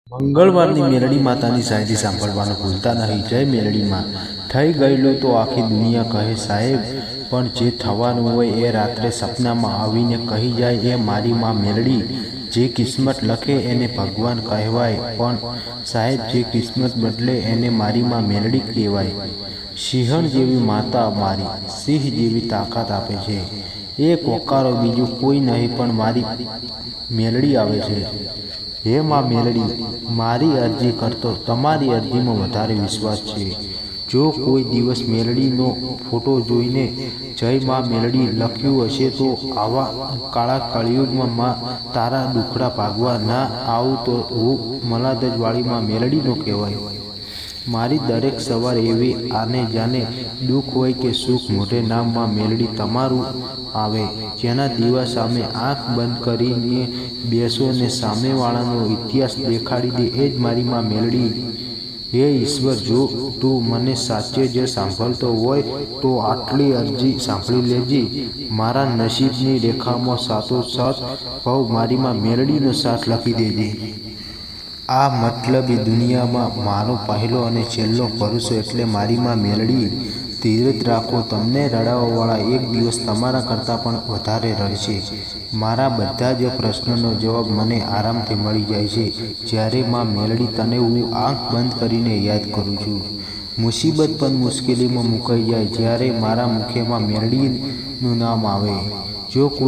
મંગળવારની મેલડી માતાની શાયરી સાંભળવાનું ભૂલતા નહીં। જય મેલડીમાં। થઈ ગયેલું તો આખી દુનિયા કહે સાહેબ, પણ જે થવાનું હોય એ રાત્રે સપનામાં આવીને કહી જાય એ મારી માં મેલડી। જે કિસ્મત લખે એને ભગવાન કહેવાય, પણ સાહેબ જે કિસ્મત બદલે એને મારી માં મેલડી કહેવાય। સિંહણ જેવી માતા મારી સિંહ જેવી તાકાત આપે છે। એક વકારો બીજું કોઈ નહીં પણ મારી મેલડી આવે છે। હે માં મેલડી, મારી અરજી કરતો તમારી અરજીમાં વધારે વિશ્વાસ છે। જો કોઈ દિવસ મેલડીનો ફોટો જોઈને જય માં મેલડી લખ્યું હશે તો આવા કાળા કળિયુગમાં માં તારા દુખડા ભાગવા ના આવું તો હું મલાદજવાળી માં મેલડીનો કહેવાય। મારી દરેક સવાર એવી આને જાને દુઃખ હોય કે સુખ મોઢે નામ માં મેલડી તમારું આવે। જેના દીવા સામે આંખ બંધ કરીને બેસો ને સામેવાળાનો ઇતિહાસ દેખાડી દે એ જ મારી માં મેલડી। હે ઈશ્વર, જો તું મને સાચે જ સાંભળતો હોય તો આટલી અરજી સાંભળી લેજે। મારા નસીબની રેખામાં સાથોસાથ ભવ મારી માં મેલડીનો સાથ લખી દેજે। આ મતલબી દુનિયામાં મારો પહેલો અને છેલ્લો ભરોસો એટલે મારી માં મેલડી। ધીરજ રાખો, તમને રડાવવાવાળા એક દિવસ તમારા કરતાં પણ વધારે રડશે। મારા બધા જ પ્રશ્નોનો જવાબ મને આરામથી મળી જાય છે જ્યારે માં મેલડી તને હું આંખ બંધ કરીને યાદ કરું છું। મુસીબત પણ મુશ્કેલીમાં મુકાઈ જાય જ્યારે મારા મુખેમાં મેલડીનું નામ આવે। જો કોઈ